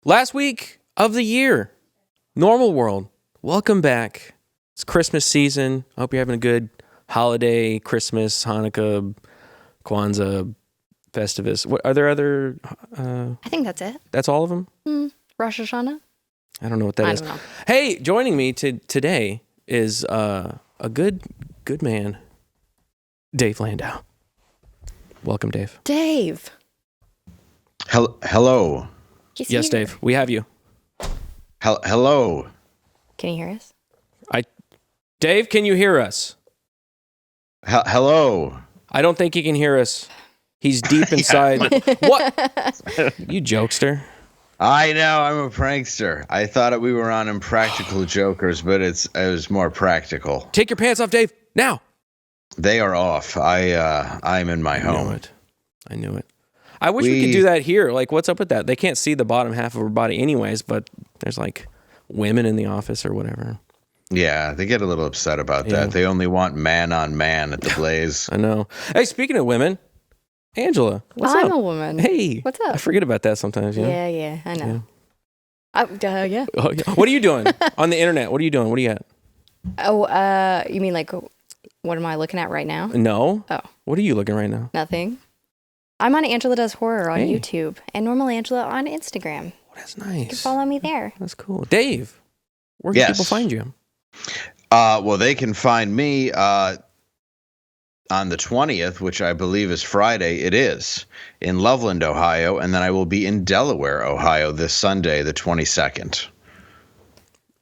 Last week of the year, normal world. Welcome back. It's Christmas season. I hope you're having a good holiday, Christmas, Hanukkah, Kwanzaa, Festivus. What are there other? I think that's it. That's all of them. Rosh Hashanah. I don't know what that is. I don't know. Hey, joining me today is a good man, Dave Landau. Welcome, Dave. Dave. Hello. He's Yes, here. Dave. We have you. Hello. Can you hear us? Dave, can you hear us? Hello. I don't think he can hear us. He's deep inside. What? You jokester. I know, I'm a prankster. I thought we were on Impractical Jokers, but it was more practical. Take your pants off, Dave. Now. They are off. I'm in my home. I knew it. I wish we could do that here. Like, what's up with that? They can't see the bottom half of her body anyways, but there's like women in the office or whatever. Yeah, they get a little upset about that. They only want man on man at the Blaze. I know. Hey, speaking of women, Angela, what's up? I'm a woman. Hey. What's up? I forget about that sometimes, you know? Yeah, I know. Yeah. Oh, yeah. What are you doing on the internet? What are you doing? What are you at? Oh, you mean like, what am I looking at right now? No. Oh. What are you looking right now? Nothing. I'm on Angela Does Horror on Hey. YouTube and Normal Angela on Instagram. Oh, that's You nice. can follow me there. That's cool. Dave, where can people find you? Well, they can find me on the 20th, which I believe is Friday. It is in Loveland, Ohio, and then I will be in Delaware, Ohio this Sunday, the 22nd.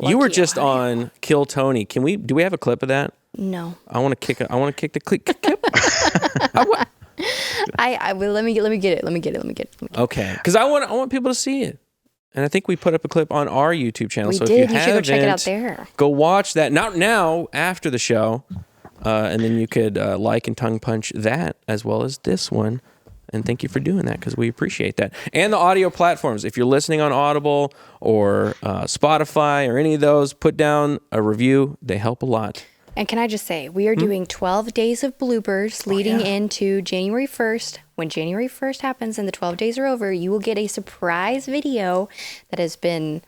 You were Lucky just Ohio. on Kill Tony. Do we have a clip of that? No. I want to kick the clip. Let me get it. Okay, because I want people to see it, and I think we put up a clip on our YouTube channel. We so did. if you You should go check it out haven't, there. Go watch that. Not now, after the show, and then you could like and tongue punch that as well as this one. And thank you for doing that because we appreciate that. And the audio platforms. If you're listening on Audible or Spotify or any of those, put down a review. They help a lot. And can I just say, we are doing 12 days of bloopers leading into January 1st. When January 1st happens and the 12 days are over, you will get a surprise video that has been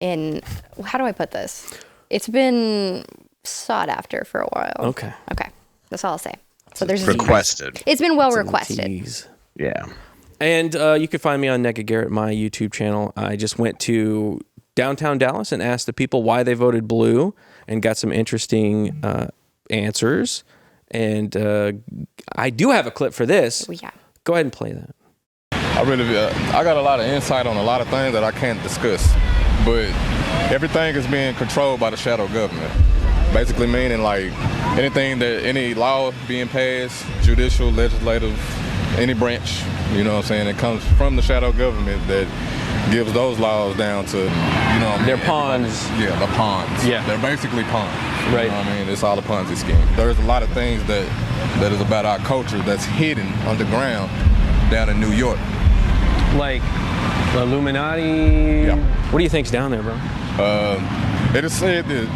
how do I put this? It's been sought after for a while. Okay. That's all I'll say. So there's Requested. It's been well It's a requested. tease. Yeah. And you can find me on Black Garrett, my YouTube channel. I just went to downtown Dallas and asked the people why they voted blue and got some interesting answers. And I do have a clip for this. Oh, yeah. Go ahead and play that. I got a lot of insight on a lot of things that I can't discuss, but everything is being controlled by the shadow government. Basically meaning like any law being passed, judicial, legislative, any branch, you know what I'm saying, it comes from the shadow government that gives those laws down to, They're pawns. Yeah, the pawns. Yeah. They're basically pawns. Right. You know what I mean? It's all a Ponzi scheme. There's a lot of things that is about our culture that's hidden underground down in New York. Like Illuminati. Yeah. What do you think's down there, bro? It is said that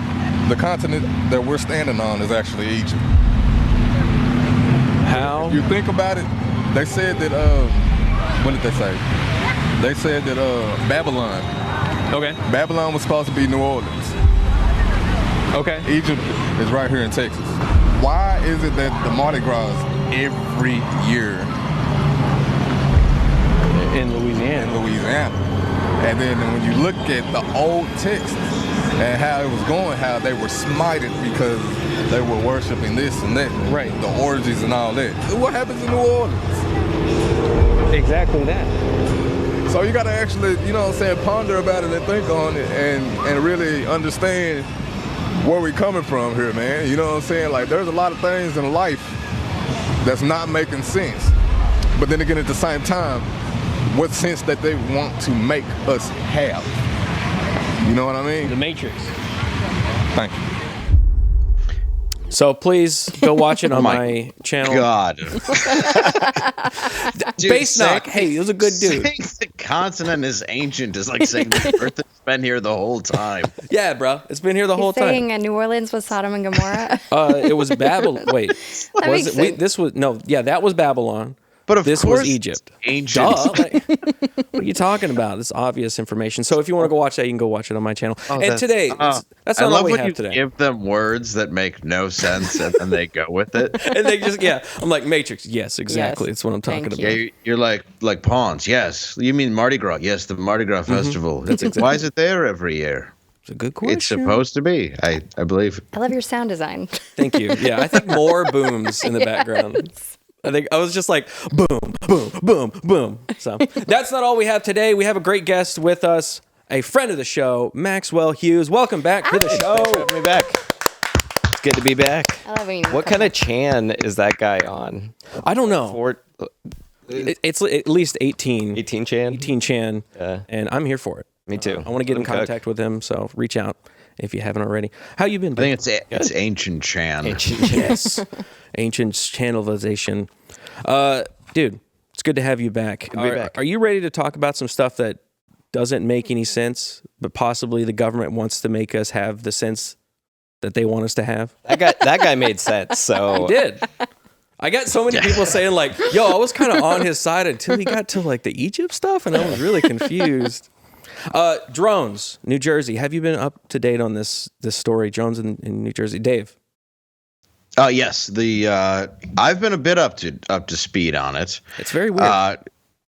the continent that we're standing on is actually Egypt. How? You think about it, they said that, what did they say? They said that Babylon was supposed to be New Orleans. Okay. Egypt is right here in Texas. Why is it that the Mardi Gras every year In Louisiana. And then when you look at the old texts and how it was going, how they were smited because they were worshiping this and that. Right. The orgies and all that. What happens in New Orleans? Exactly that. So you got to actually, ponder about it and think on it and really understand where we coming from here, man. You know what I'm saying? Like, there's a lot of things in life that's not making sense. But then again, at the same time, what sense that they want to make us have. You know what I mean? The Matrix. Thank you. So please go watch it on my channel. God. Bass knock. Hey, he was a good dude. Saying the continent is ancient is like saying the earth has been here the whole time. Yeah, bro. It's been here the whole time. Saying New Orleans was Sodom and Gomorrah. It was Babylon. Wait. That makes sense. That was Babylon. But of This course, was Egypt. Ancient. Duh. Like, what are you talking about? This is obvious information. So if you want to go watch that, you can go watch it on my channel. And today, that's I not love all we when have you today. give them words that make no sense and then they go with it. And they just, I'm like, Matrix. Yes, exactly. Yes. That's what I'm talking Thank about. you. Yeah, you're like pawns. Yes, you mean Mardi Gras? Yes, the Mardi Gras festival. That's exactly. Why is it there every year? It's a good question. It's supposed to be. I believe. I love your sound design. Thank you. Yeah, I think more booms in the background. I think I was just like, boom, boom, boom, boom. So that's not all we have today. We have a great guest with us, a friend of the show, Maxwell Hughes. Welcome back to the show. Thanks for having me back. It's good to be back. I love when you What kind of Chan is that guy on? I don't know. It's at least 18. 18 Chan? 18 Chan. Yeah. And I'm here for it. Me too. I want to get in Let him cook. contact with him, so reach out if you haven't already. How you been? I think it's Ancient Chan. Yes. Ancient channelization. Dude, it's good to have you back. Good to be back. Are you ready to talk about some stuff that doesn't make any sense, but possibly the government wants to make us have the sense that they want us to have? That guy made sense. So He did. I got so many people saying like, yo, I was kind of on his side until he got to like the Egypt stuff, and I was really confused. Drones, New Jersey. Have you been up to date on this story? Drones in New Jersey. Dave. Yes, I've been a bit up to speed on it. It's very weird.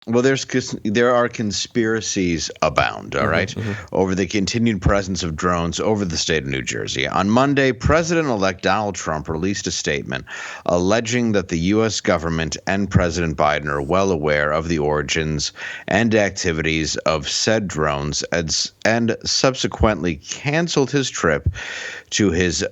Well, there are conspiracies abound, all right, over the continued presence of drones over the state of New Jersey. On Monday, President-elect Donald Trump released a statement alleging that the U.S. government and President Biden are well aware of the origins and activities of said drones and subsequently canceled his trip to his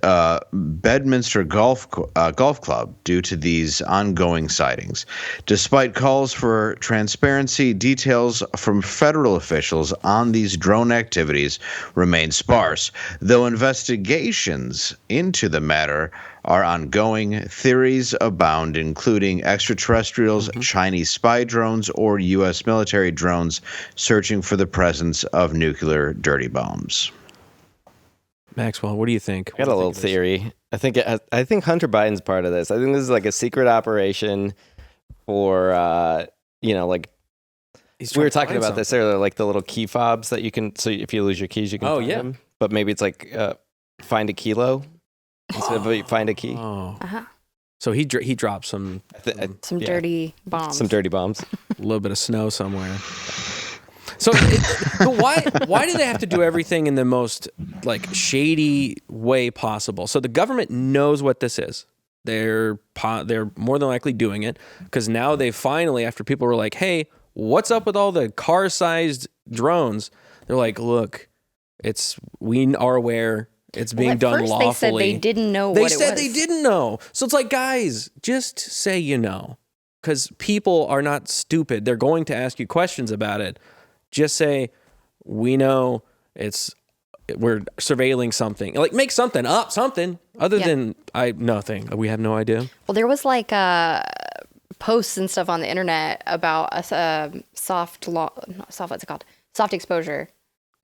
Bedminster golf club due to these ongoing sightings. Despite calls for transparency, details from federal officials on these drone activities remain sparse, though investigations into the matter are ongoing. Theories abound, including extraterrestrials, Chinese spy drones, or U.S. military drones searching for the presence of nuclear dirty bombs. Maxwell, what do you think? I got a little theory. I think Hunter Biden's part of this. I think this is like a secret operation for like we were talking about this earlier, like the little key fobs that you can. So if you lose your keys, you can. find them. But maybe it's like find a kilo instead of find a key. Oh. Uh-huh. So he dropped some Dirty bombs. Some dirty bombs. a little bit of snow somewhere. So, but why do they have to do everything in the most like shady way possible? So the government knows what this is. They're more than likely doing it because now they finally, after people were like, "Hey, what's up with all the car-sized drones?" They're like, "Look, we are aware it's being done lawfully." They said they didn't know what it was. They said they didn't know. So it's like, guys, just say you know, because people are not stupid. They're going to ask you questions about it. Just say, we know we're surveilling something. Like, make something up, something other than nothing. We have no idea. Well, there was like posts and stuff on the internet about a soft what's it called? Soft exposure.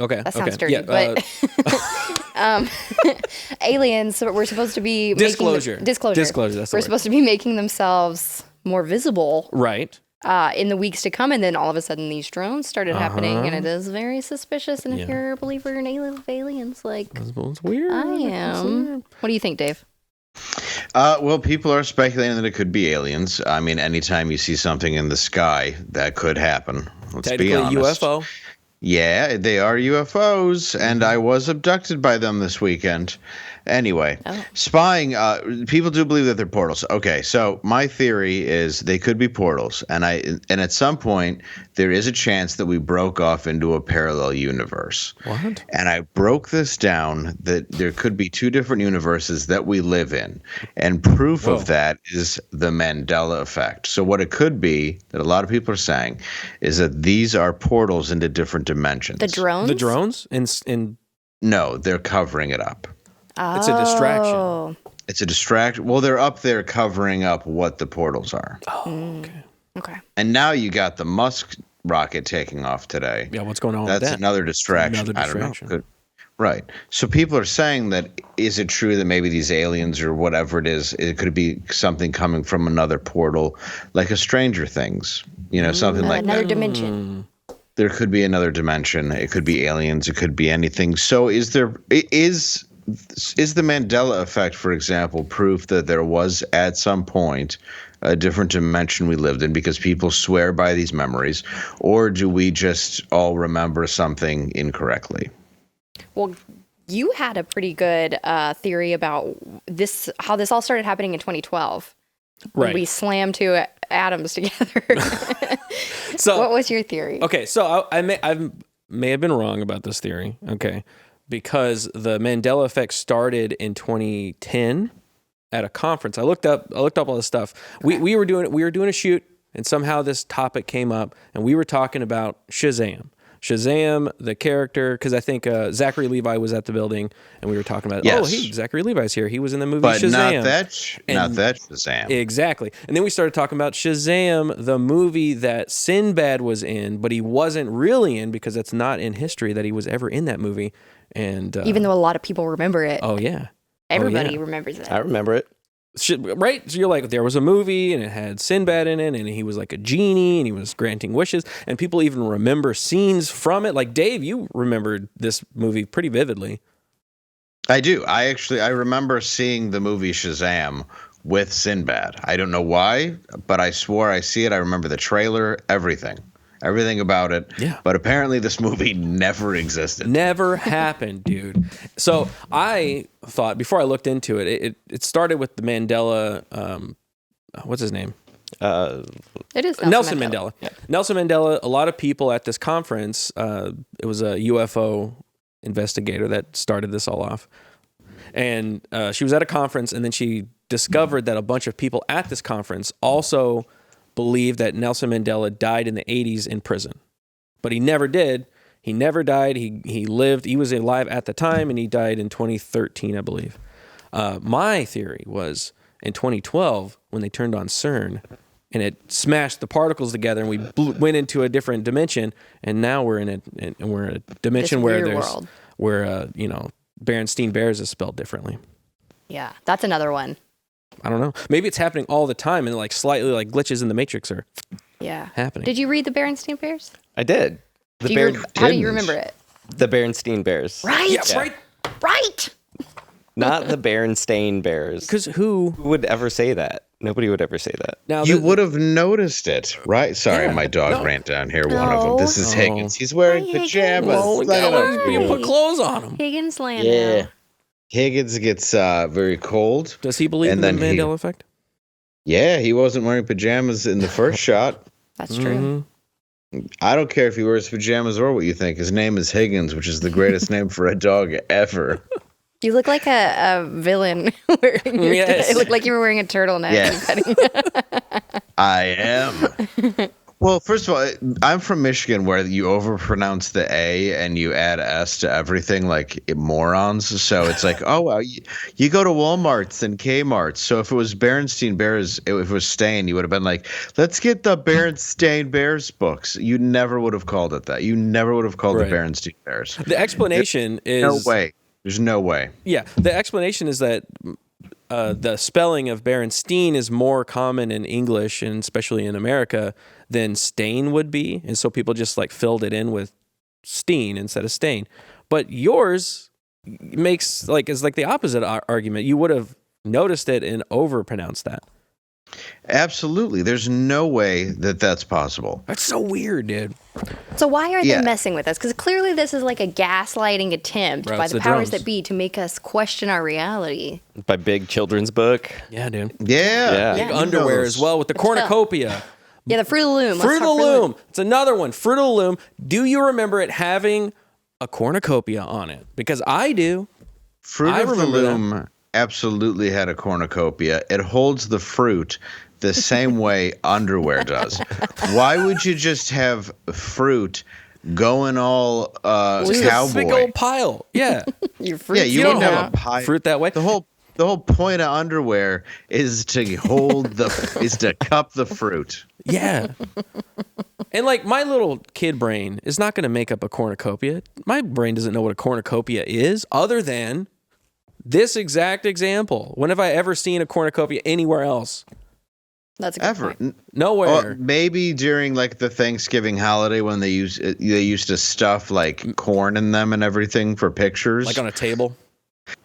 Okay. That sounds okay. dirty, but aliens were supposed to be disclosure. Disclosure. That's the We're word. supposed to be making themselves more visible. Right. In the weeks to come, and then all of a sudden these drones started happening, and it is very suspicious. And if you're a believer in aliens, like It's weird. I am, what do you think, Dave? Well, people are speculating that it could be aliens. I mean, anytime you see something in the sky, that could happen. Let's be Technically honest. UFO. Yeah, they are UFOs, and I was abducted by them this weekend. Anyway, spying, people do believe that they're portals. Okay, so my theory is they could be portals, and at some point there is a chance that we broke off into a parallel universe. What? And I broke this down that there could be two different universes that we live in, and proof of that is the Mandela effect. So what it could be that a lot of people are saying is that these are portals into different dimensions. The drones? The drones? No, they're covering it up. It's a distraction. It's a distraction. Well, they're up there covering up what the portals are. Oh, okay. Okay. And now you got the Musk rocket taking off today. Yeah, what's going on with that? That's another distraction. Another distraction. I don't know. Right. So people are saying that, is it true that maybe these aliens or whatever it is, it could be something coming from another portal, like a Stranger Things, something like another that. dimension. There could be another dimension. It could be aliens. It could be anything. So is the Mandela effect, for example, proof that there was at some point a different dimension we lived in because people swear by these memories, or do we just all remember something incorrectly? Well, you had a pretty good theory about this, how this all started happening in 2012. When Right. we slammed two atoms together. So what was your theory? Okay, so I may have been wrong about this theory. Okay, because the Mandela effect started in 2010 at a conference. I looked up all this stuff. Okay. We were doing a shoot, and somehow this topic came up, and we were talking about Shazam. Shazam, the character, because I think Zachary Levi was at the building, and we were talking about, Yes. oh, hey, Zachary Levi's here. He was in the movie But Shazam. not that Shazam. Exactly. And then we started talking about Shazam, the movie that Sinbad was in, but he wasn't really in because it's not in history that he was ever in that movie. And Even though a lot of people remember it. oh yeah, Everybody remembers it. I remember it. right? So you're like, there was a movie and it had Sinbad in it, and he was like a genie and he was granting wishes, and people even remember scenes from it. Like Dave, you remembered this movie pretty vividly. I do. I remember seeing the movie Shazam with Sinbad. I don't know why, but I swore I see it. I remember the trailer, everything about it. Yeah. But apparently this movie never existed. Never happened, dude. So I thought, before I looked into it, it started with the Mandela, what's his name? It is Nelson Mandela. Yeah. Nelson Mandela, a lot of people at this conference, it was a UFO investigator that started this all off. And she was at a conference, and then she discovered that a bunch of people at this conference also believed that Nelson Mandela died in the 80s in prison. But he never did. He never died. He lived. He was alive at the time, and he died in 2013, I believe. My theory was in 2012, when they turned on CERN, and it smashed the particles together, and we went into a different dimension, and now we're in a dimension This where weird there's world. where Berenstain Bears is spelled differently. Yeah, that's another one. I don't know. Maybe it's happening all the time, and like slightly like glitches in the Matrix are happening. Did you read the Berenstain Bears? I did. How do you remember it? The Berenstain Bears. Right. Yeah, right. Right. Not the Berenstain Bears. Because who would ever say that? Nobody would ever say that. now? You would have noticed it, right? Sorry, my dog ran down here. One of them. This is Higgins. He's wearing Hi, pajamas. Higgins. Look at him. you put clothes on him. Higgins Landau. Yeah. Higgins gets very cold. Does he believe in And the then Mandela effect? Yeah, he wasn't wearing pajamas in the first shot. That's true. I don't care if he wears pajamas or what you think. His name is Higgins, which is the greatest name for a dog ever. You look like a villain. Yes. It looked like you were wearing a turtleneck. Yes. I am. Well, first of all, I'm from Michigan, where you overpronounce the A and you add S to everything, like morons. So it's like, oh, well, you go to Walmarts and Kmarts. So if it was Berenstain Bears, if it was Stain, you would have been like, let's get the Berenstain Bears books. You never would have called it that. You never would have called it Berenstain Bears. The explanation is No way. There's no way. Yeah, the explanation is that the spelling of Berenstain is more common in English, and especially in America, than Stain would be, and so people just like filled it in with Steen instead of Stain. But yours is like the opposite argument. You would have noticed it and overpronounced that. Absolutely. There's no way that that's possible. That's so weird, dude. So why are they messing with us? Because clearly this is like a gaslighting attempt Bro, by it's the the powers drums. that be to make us question our reality. By big children's book. Yeah, dude. Yeah. Yeah. Underwear as well with the cornucopia. Yeah, the Fruit of the Loom. Let's Fruit of talk the Loom. It's another one. Fruit of the Loom. Do you remember it having a cornucopia on it? Because I do. Fruit I of the remember that. Loom absolutely had a cornucopia. It holds the fruit the same way underwear does. Why would you just have fruit going all Just a cowboy? big old pile. Yeah. Your fruit. Yeah, you don't wouldn't have have a pie. fruit that way. The whole point of underwear is to hold is to cup the fruit. Yeah. And like my little kid brain is not going to make up a cornucopia. My brain doesn't know what a cornucopia is other than this exact example. When have I ever seen a cornucopia anywhere else? That's a good point. Nowhere. Maybe during like the Thanksgiving holiday when they used to stuff like corn in them and everything for pictures, Like on a table.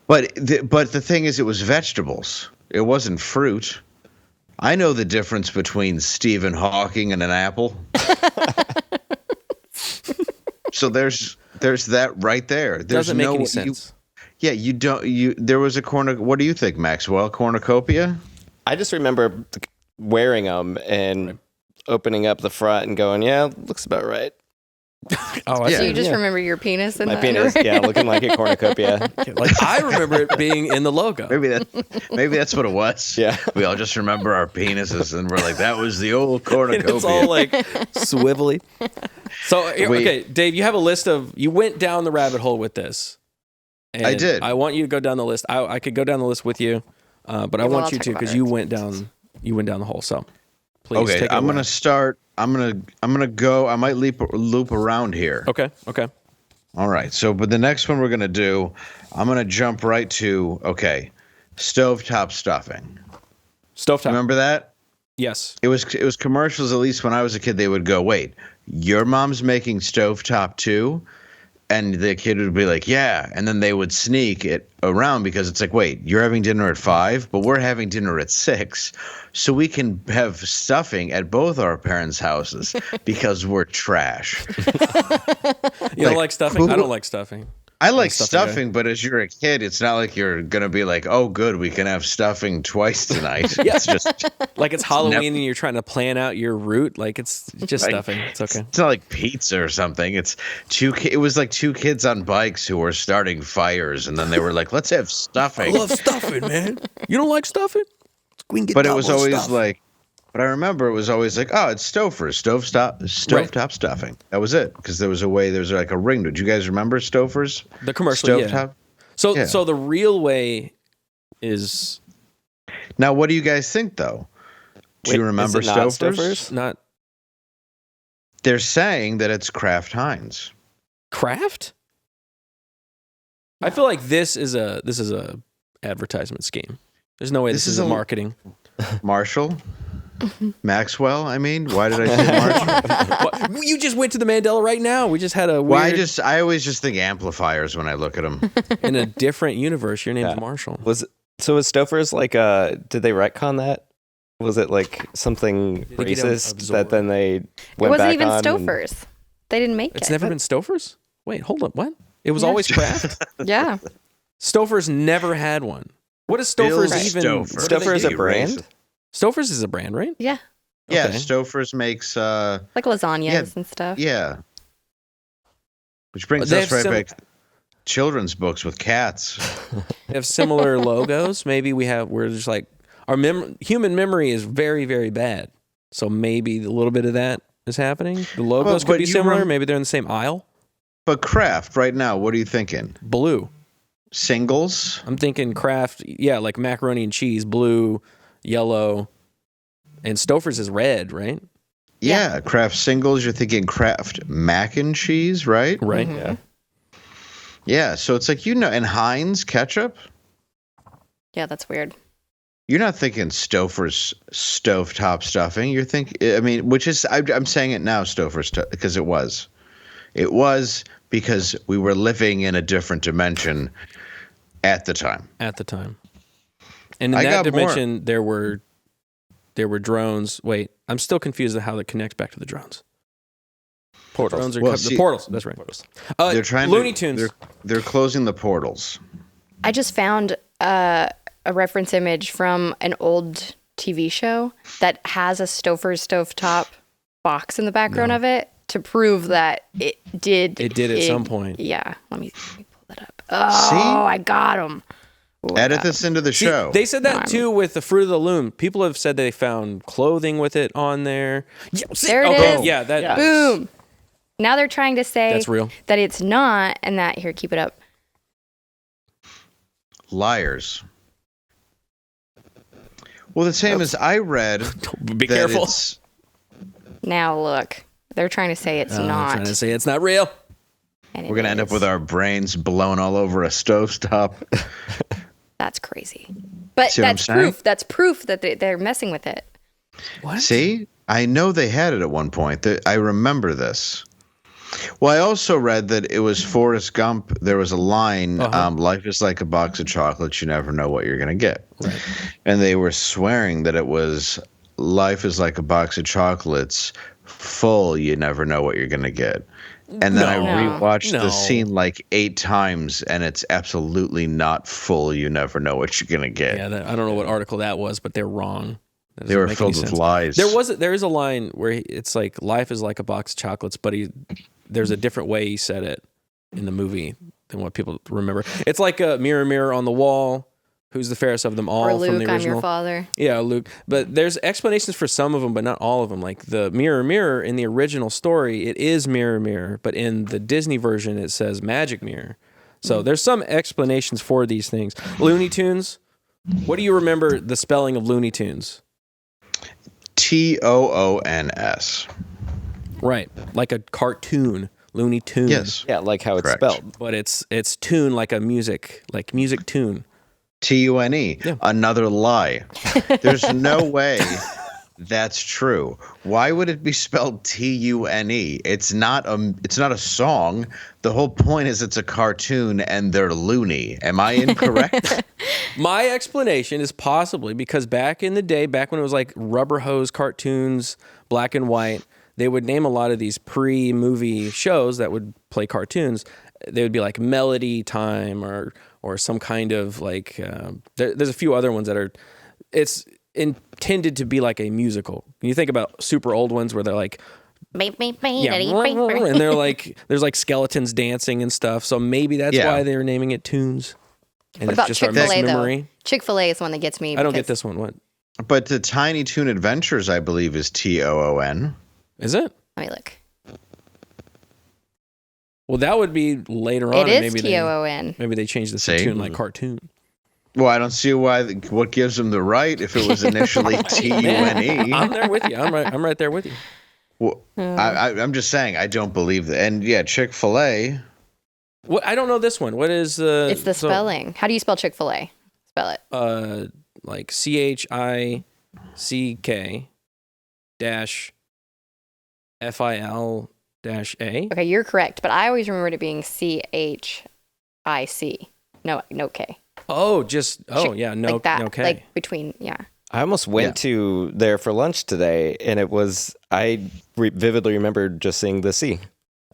But the thing is, it was vegetables. It wasn't fruit. I know the difference between Stephen Hawking and an apple. So there's that right there. There's Doesn't make any sense. You don't. There was a What do you think, Maxwell? Cornucopia? I just remember wearing them and opening up the front and going, yeah, looks about right. Oh, So you just remember your penis in My the penis, underwear? looking like a cornucopia. Like I remember it being in the logo. Maybe that's what it was. Yeah. We all just remember our penises and we're like, that was the old cornucopia. It's all like swivelly. So, okay, Dave, you have a list of, you went down the rabbit hole with this. And I did. I want you to go down the list. I could go down the list with you, but I want you to because you went down the hole. So, please take it I'm away. gonna start. I'm gonna go. I might loop around here. Okay. All right. So, but the next one we're gonna do, I'm gonna jump right to stovetop stuffing. Stovetop. Remember that? Yes. It was commercials. At least when I was a kid, they would go, "Wait, your mom's making stovetop too?" And the kid would be like, yeah. And then they would sneak it around because it's like, wait, you're having dinner at 5, but we're having dinner at 6. So we can have stuffing at both our parents' houses because we're trash. You don't like stuffing? I don't like stuffing. I like stuffing, but as you're a kid, it's not like you're going to be like, oh, good, we can have stuffing twice tonight. Yeah. It's just like it's Halloween and you're trying to plan out your route. Like it's just stuffing. It's okay. It's not like pizza or something. It was like 2 kids on bikes who were starting fires, and then they were like, let's have stuffing. I love stuffing, man. You don't like stuffing? We can get But it was always stuff. like, but I remember it was always like, oh, it's stovetop stuffing. That was it, because there was like a ring. Did you guys remember Stouffer's? The commercial, stovetop? Yeah. So the real way is. Now, what do you guys think, though? Do you remember Stouffer's? Not They're saying that it's Kraft Heinz. Kraft? I feel like this is a advertisement scheme. There's no way this is a marketing. Marshall? Maxwell, I mean, why did I say Marshall? You just went to the Mandela right now. We just had a weird... Well, I always just think amplifiers when I look at them. In a different universe, your name's Marshall. Was Stouffer's like did they retcon that? Was it like something racist that then they went back on? It wasn't even Stouffer's. They didn't make it. It's never been Stouffer's? Wait, hold up. What? It was always Kraft? Yeah. Stouffer's never had one. What is Stouffer's even? Stouffer. Stouffer's a brand? Stouffer's is a brand, right? Yeah. Yeah, Okay. Stouffer's makes Like lasagnas and stuff. yeah. Which brings They us have right back to children's books with cats. They have similar logos. Maybe we're just like, our human memory is very, very bad. So maybe a little bit of that is happening. The logos could be similar. Maybe they're in the same aisle. But Kraft, right now, what are you thinking? Blue. Singles? I'm thinking Kraft, yeah, like macaroni and cheese, blue, yellow, and Stouffer's is red, right? Yeah, Kraft singles. You're thinking Kraft mac and cheese, right? Right. Mm-hmm. Yeah. Yeah, so it's like, and Heinz ketchup? Yeah, that's weird. You're not thinking Stouffer's stovetop stuffing. You're thinking, I mean, which is, I'm saying it now, Stouffer's, because it was. It was because we were living in a different dimension at the time. At the time. And in that dimension, there were drones. Wait, I'm still confused at how that connects back to the drones. Portals. The portals. That's right. They're trying Looney Tunes. They're closing the portals. I just found a reference image from an old TV show that has a Stouffer's stovetop box in the background of it to prove that it did. It did at some point. Yeah. Let me pull that up. Oh, I got him. Edit this into the show. They said that too with the Fruit of the Loom. People have said they found clothing with it on there. Yeah, There it is. Yeah, that. Boom. Now they're trying to say That's real. that it's not, and that here, keep it up. Liars. Well, the same as I read. Be careful. Now look, they're trying to say it's I'm not. trying to say it's not real. And We're going to end up with our brains blown all over a stovetop. That's crazy. But See what I'm that's saying? proof. That's proof that they're messing with it. What? See? I know they had it at one point. I remember this. Well, I also read that it was Forrest Gump. There was a line, life is like a box of chocolates. You never know what you're going to get. Right. And they were swearing that it was life is like a box of chocolates full. You never know what you're going to get. And then I rewatched the scene like 8 times, and it's absolutely not full. You never know what you're going to get. Yeah, I don't know what article that was, but they're wrong. They were filled with lies. There is a line where it's like life is like a box of chocolates, but there's a different way he said it in the movie than what people remember. It's like a mirror, mirror on the wall. Who's the fairest of them all? Or Luke, from the original? I'm your father. Yeah, Luke. But there's explanations for some of them, but not all of them. Like the mirror, mirror in the original story, it is mirror, mirror. But in the Disney version, it says magic mirror. So there's some explanations for these things. Looney Tunes. What do you remember the spelling of Looney Tunes? Toons. Right, like a cartoon, Looney Tune. Yes. Yeah, like how it's Correct. spelled. But it's tune like a music tune. TUNE. Yeah. Another lie. There's no way that's true. Why would it be spelled TUNE? It's not a song. The whole point is it's a cartoon and they're loony. Am I incorrect? My explanation is possibly because back in the day, back when it was like rubber hose cartoons, black and white, they would name a lot of these pre-movie shows that would play cartoons. They would be like Melody Time or some kind of like there's a few other ones that are it's intended to be like a musical. You think about super old ones where they're like and they're like there's like skeletons dancing and stuff. So maybe that's why they're naming it tunes. And What it's about just our Chick-fil-A, memory. though? Chick-fil-A is one that gets me. I don't get this one. What? But the Tiny Toon Adventures, I believe, is TOON. Is it? Let me look. Well, that would be later on. It is maybe TOON. Maybe they changed this See? to tune like cartoon. Well, I don't see what gives them the right if it was initially TUNE. I'm there with you. I'm right there with you. Well, I'm just saying I don't believe that. And yeah, Chick-fil-A. What? I don't know this one. What is It's the spelling. How do you spell Chick-fil-A? Spell it. Like CHICK -FIL -A. Okay, you're correct, but I always remembered it being CHIC. No K. Oh, yeah, no, like that, no K. like between, yeah. I almost went to there for lunch today, and it was, vividly remember just seeing the C.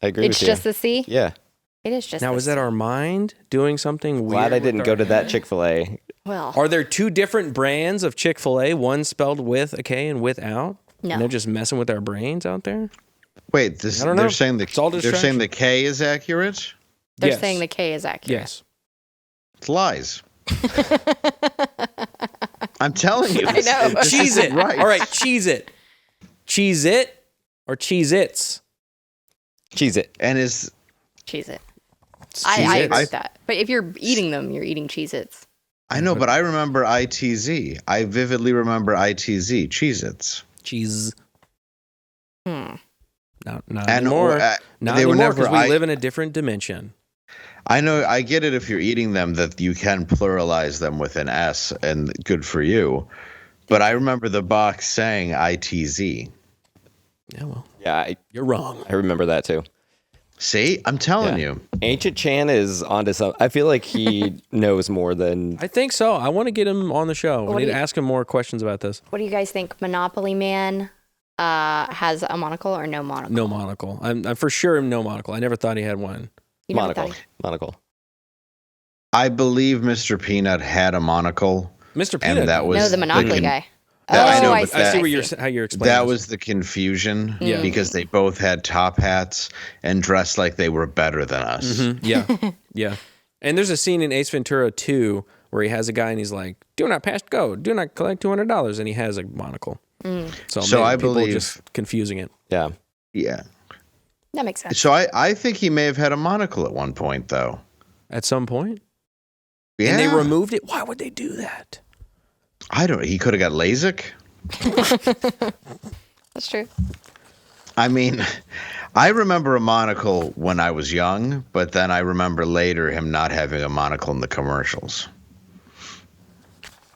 I agree with you. It's just the C? Yeah. It is just Now, the is that C. our mind doing something weird? Glad I didn't with go our to that head? Chick-fil-A. Well, Are there two different brands of Chick-fil-A? One spelled with a K and without? no. And they're just messing with our brains out there? Wait, I don't know. they're saying It's all they're saying distraction. the K is accurate? They're Yes. saying the K is accurate. Yes. It's lies. I'm telling you. I know. This Cheese isn't it. right. All right, cheese it. Cheese it or cheese its? Cheese it. And is Cheese it. I agree I- with that. But if you're eating them, you're eating Cheez-Its. I know, but I remember ITZ. I vividly remember ITZ. Cheez-Its. Cheese. Hmm. Not And anymore. Not they were anymore never because we live in a different dimension. I know, I get it if you're eating them that you can pluralize them with an S, and good for you. But I remember the box saying ITZ. Yeah, well, Yeah, you're wrong. I remember that too. See, I'm telling you. Ancient Chan is onto something. I feel like he knows more than. I think so. I want to get him on the show. What I need do to you- ask him more questions about this. What do you guys think? Monopoly Man has a monocle or no monocle? No monocle. I'm for sure no monocle. I never thought he had one. You never Monocle. thought Monocle. I believe Mr. Peanut had a monocle. Mr. Peanut. And that was No, the Monopoly guy. I know, I but see. I see what I you're see. how you're explaining. That this. was the confusion Yeah. because they both had top hats and dressed like they were better than us. Mhm. Yeah, yeah. And there's a scene in Ace Ventura 2 where he has a guy and he's like, "Do not pass go. Do not collect $200," and he has a monocle. So So maybe I people believe- just confusing it. Yeah. Yeah. That makes sense. So I think he may have had a monocle at one point, though. At some point, Yeah. and they removed it. Why would they do that? I don't. He could have got LASIK. That's true. I mean, I remember a monocle when I was young, but then I remember later him not having a monocle in the commercials.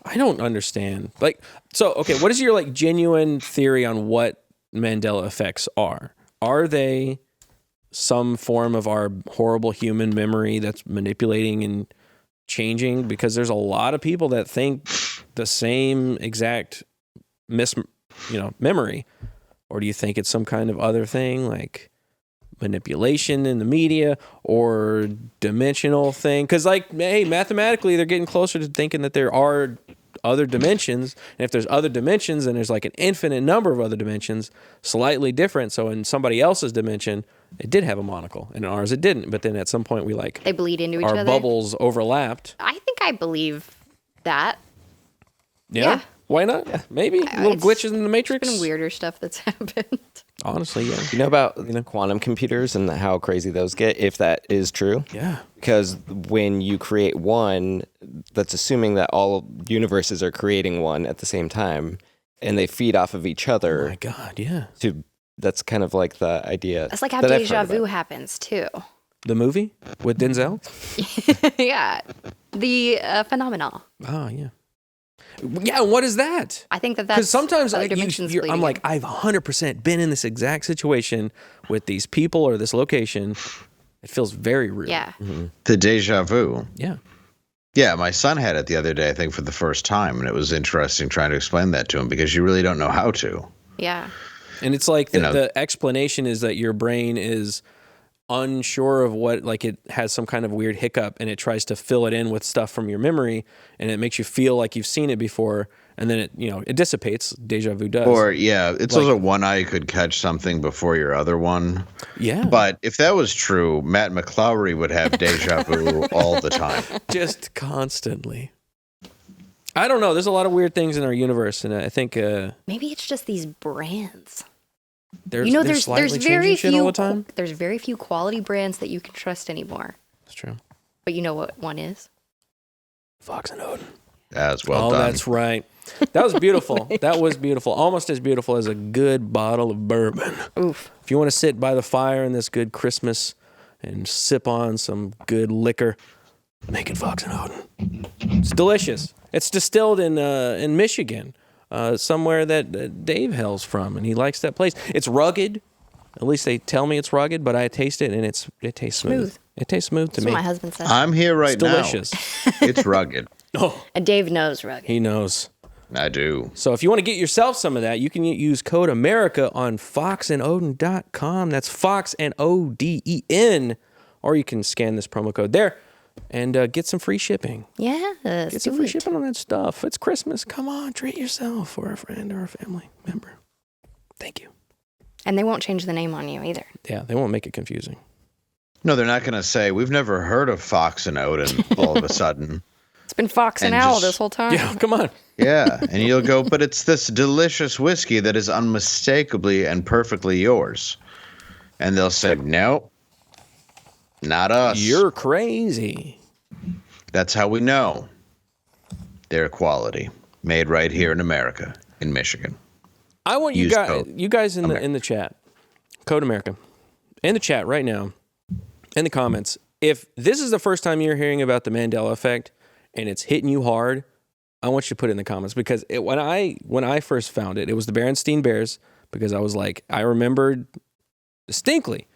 I don't understand. Like, so, okay, what is your like genuine theory on what Mandela effects are? Are they some form of our horrible human memory that's manipulating and changing? Because there's a lot of people that think the same exact memory. Or do you think it's some kind of other thing like manipulation in the media or dimensional thing? Because like, hey, mathematically, they're getting closer to thinking that there are other dimensions. And if there's other dimensions, then there's like an infinite number of other dimensions, slightly different. So in somebody else's dimension, it did have a monocle, and in ours it didn't. But then at some point they bleed into each other. Our bubbles overlapped. I think I believe that. Yeah. Why not? Yeah. Maybe little glitches in the Matrix. There's been weirder stuff that's happened. Honestly, yeah. You know about quantum computers and how crazy those get, if that is true? Yeah. Because when you create one, that's assuming that all universes are creating one at the same time, and they feed off of each other. Oh my God, yeah. That's kind of like the idea. That's like how deja vu happens, too. The movie with Denzel? Yeah. The phenomenon. Oh, yeah. Yeah, what is that? I think that's because sometimes I'm bleeding. like, I've 100% been in this exact situation with these people or this location. It feels very real. Yeah. Mm-hmm. The deja vu. Yeah. Yeah, my son had it the other day, I think, for the first time, and it was interesting trying to explain that to him because you really don't know how to. Yeah. And it's like the explanation is that your brain is unsure of what, like it has some kind of weird hiccup and it tries to fill it in with stuff from your memory and it makes you feel like you've seen it before and then it dissipates. Deja vu does. Or it's also one eye could catch something before your other one. Yeah. But if that was true, Matt McClowry would have deja vu all the time. Just constantly. I don't know. There's a lot of weird things in our universe, and I think maybe it's just these brands. There's very few all the time. There's very few quality brands that you can trust anymore. That's true. But you know what one is? Fox and Odin. That's well done. Oh, that's right. That was beautiful. That was beautiful. Almost as beautiful as a good bottle of bourbon. Oof. If you want to sit by the fire in this good Christmas and sip on some good liquor, make it Fox and Odin. It's delicious. It's distilled in Michigan. Somewhere that Dave hails from, and he likes that place. It's rugged. At least they tell me it's rugged, but I taste it, and it tastes smooth. It tastes smooth to me. That's what my husband says. I'm here right it's delicious. now. It's rugged. Oh, and Dave knows rugged. He knows. I do. So if you want to get yourself some of that, you can use code America on foxandodin.com. That's Fox and ODEN, or you can scan this promo code there. And get some free shipping. Yeah. Get some free shipping on that stuff. It's Christmas. Come on, treat yourself or a friend or a family member. Thank you. And they won't change the name on you either. Yeah, they won't make it confusing. No, they're not going to say, we've never heard of Fox and Odin all of a sudden. It's been Fox and Owl this whole time. Yeah, come on. Yeah, and you'll go, but it's this delicious whiskey that is unmistakably and perfectly yours. And they'll say, nope. Not us. You're crazy. That's how we know their quality. Made right here in America, in Michigan. I want you guys in the chat. Code America. In the chat right now, in the comments, if this is the first time you're hearing about the Mandela effect and it's hitting you hard, I want you to put it in the comments because when I first found it, it was the Berenstain Bears because I was like, I remembered distinctly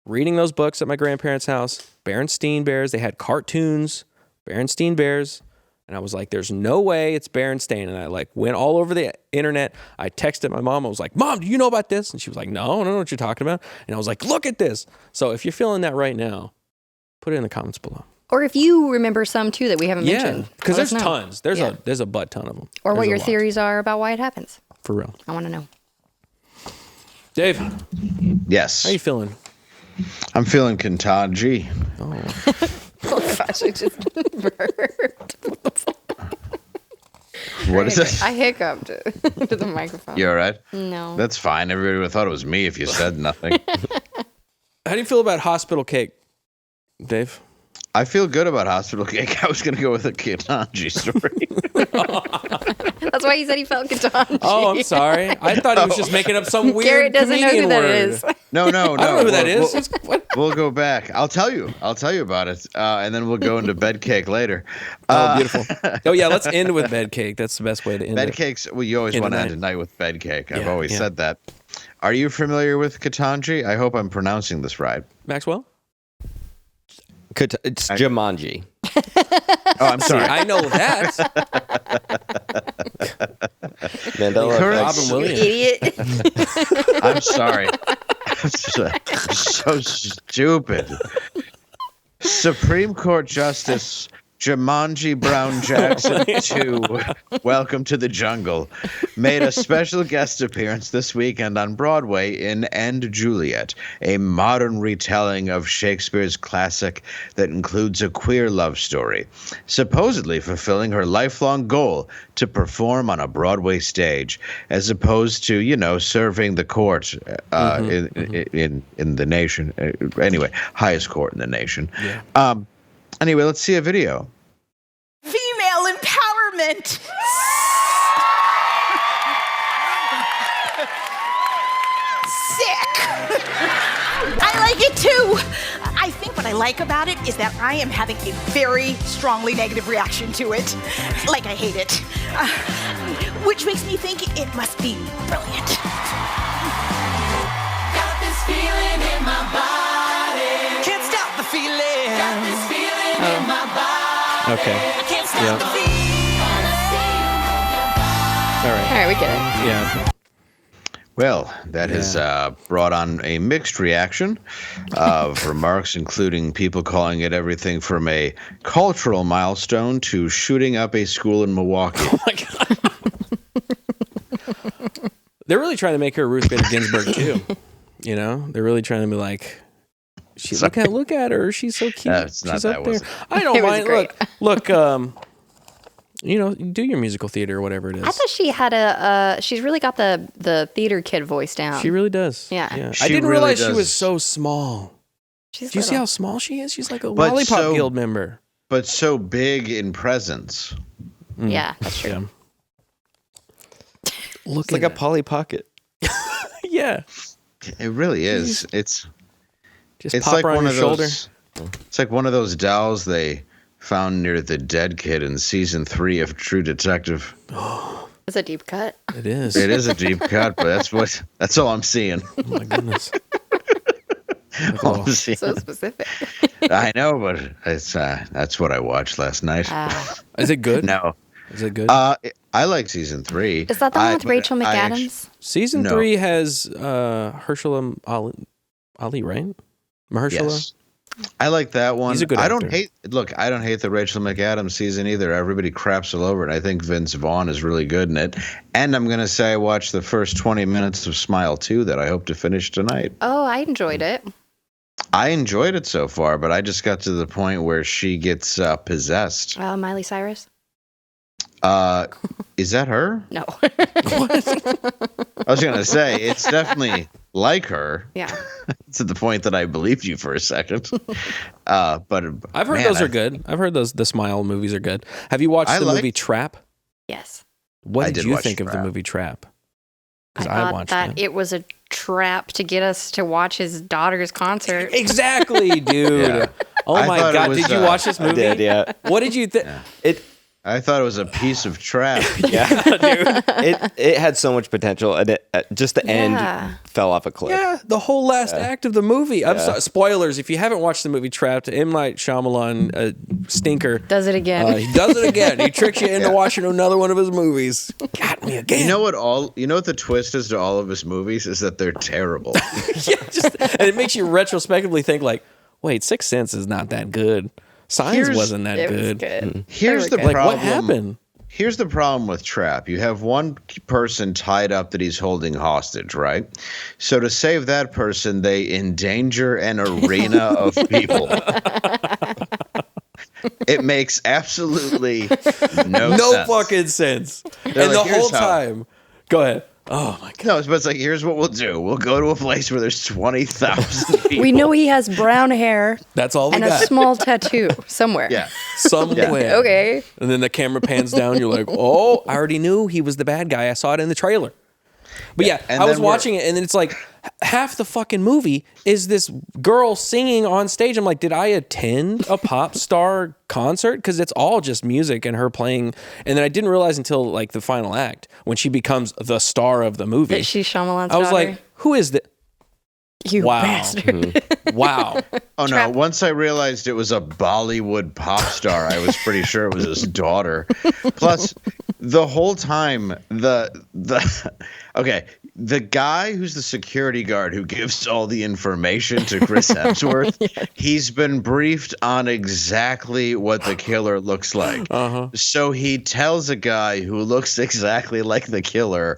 reading those books at my grandparents' house, Berenstain Bears. They had cartoons, Berenstain Bears. And I was like, there's no way it's Berenstain. And I went all over the internet. I texted my mom. I was like, Mom, do you know about this? And she was like, no, I don't know what you're talking about. And I was like, look at this. So if you're feeling that right now, put it in the comments below. Or if you remember some too that we haven't mentioned. Yeah, because there's tons. There's a butt ton of them. Or what your theories are about why it happens. For real. I want to know. Dave. Yes. How you feeling? I'm feeling Kentanji. Oh. Oh gosh, I just burped. What the fuck? What is it? I hiccuped to the microphone. You all right? No. That's fine. Everybody would have thought it was me if you said nothing. How do you feel about hospital cake, Dave? I feel good about Hospital Cake. I was going to go with a Ketanji story. That's why he said he felt Ketanji. Oh, I'm sorry. I thought he was just making up some weird Garrett doesn't know who that word. is. No. I don't know who that is. We'll go back. I'll tell you about it, and then we'll go into Bed Cake later. Oh, beautiful. Oh, yeah, let's end with Bed Cake. That's the best way to end Bed it. Cakes, well, you always End want to the end a night with Bed Cake. I've Yeah, always yeah. said that. Are you familiar with Ketanji? I hope I'm pronouncing this right. Maxwell? It's Jumanji. Oh, I'm sorry. I know that. Mandela Correct. effect. Robin Williams. Idiot. I'm sorry. I'm so stupid. Supreme Court Justice Jumanji Brown Jackson II, Welcome to the Jungle, made a special guest appearance this weekend on Broadway in *And Juliet*, a modern retelling of Shakespeare's classic that includes a queer love story, supposedly fulfilling her lifelong goal to perform on a Broadway stage, as opposed to, serving the court in the nation. Anyway, highest court in the nation. Yeah. Anyway, let's see a video. Female empowerment. Sick. I like it too. I think what I like about it is that I am having a very strongly negative reaction to it. Like I hate it. Which makes me think it must be brilliant. Got this feeling in my body. Can't stop the feeling. Got this feeling in my body. Okay. I can't stop the feeling. All right. All right, we get it. Yeah. Well, that has brought on a mixed reaction of remarks, including people calling it everything from a cultural milestone to shooting up a school in Milwaukee. Oh, my God. They're really trying to make her Ruth Bader Ginsburg, too. They're really trying to be like, look at her. She's so cute. It's not She's that, up there. was it? I don't It was mind. great. Look, do your musical theater or whatever it is. I thought she had she's really got the theater kid voice down. She really does. Yeah. I She didn't really realize she does. was so small. She's Do you see little. how small she is? She's like a But Lollipop so- Guild member. But so big in presence. Yeah, that's true. Yeah. Look It's like a Polly Pocket. yeah. It really is. It's Just pop like her on one your of shoulder. those. It's like one of those dolls they found near the dead kid in season 3 of True Detective. It's a deep cut. It is. It is a deep cut, but that's all I'm seeing. Oh my goodness. All I'm seeing. So specific. I know, but that's what I watched last night. Is it good? No. Is it good? I like season 3. Is that the one with Rachel McAdams? Season no. 3 has Mahershala Ali, right? Mahershala? Yes. I like that one. He's a good I don't actor. hate the Rachel McAdams season either. Everybody craps all over it. I think Vince Vaughn is really good in it. And I'm going to say I watched the first 20 minutes of Smile 2 that I hope to finish tonight. Oh, I enjoyed it. I enjoyed it so far, but I just got to the point where she gets possessed. Miley Cyrus? Is that her? No. I was going to say, it's definitely like her. Yeah. To the point that I believed you for a second. But I've heard those are good. I've heard the Smile movies are good. Have you watched the movie Trap? Yes. What I did did you watch think of the Trap. movie Trap? I 'Cause thought watched that it was a trap to get us to watch his daughter's concert. Exactly, dude. Yeah. Oh I my thought it God. was, Did you watch this I movie? did, yeah. What did you think? I thought it was a piece of trap. Yeah, dude. It had so much potential, and it, just the Yeah. end fell off a cliff. Yeah, the whole last act of the movie. I'm Yeah. sorry, spoilers. If you haven't watched the movie Trapped, M. Night Shyamalan, stinker. Does it again. He does it again. He tricks you into watching another one of his movies. Got me again. You know what the twist is to all of his movies is that they're terrible. And it makes you retrospectively think like, wait, Sixth Sense is not that good. Signs wasn't that It was good. good. Here's the They were good. Like, problem. what happened? Here's the problem with Trap. You have one person tied up that he's holding hostage, right? So to save that person, they endanger an arena of people. It makes absolutely no sense. fucking sense. And like, the "Here's whole how." time, go ahead. Oh my god. No, but it's like, here's what we'll do. We'll go to a place where there's 20,000 people. We know he has brown hair That's all we and got. a small tattoo somewhere. Yeah. Somewhere. Okay. And then the camera pans down. You're like, oh, I already knew he was the bad guy. I saw it in the trailer. But yeah, and I was then watching it, and then it's like half the fucking movie is this girl singing on stage. I'm like, did I attend a pop star concert? Because it's all just music and her playing. And then I didn't realize until like the final act when she becomes the star of the movie. That she's Shyamalan's I was daughter. like, who is that? You Wow. bastard. Wow. Oh no! Once I realized it was a Bollywood pop star, I was pretty sure it was his daughter. Plus, the whole time, the guy who's the security guard who gives all the information to Chris Hemsworth, he's been briefed on exactly what the killer looks like. So he tells a guy who looks exactly like the killer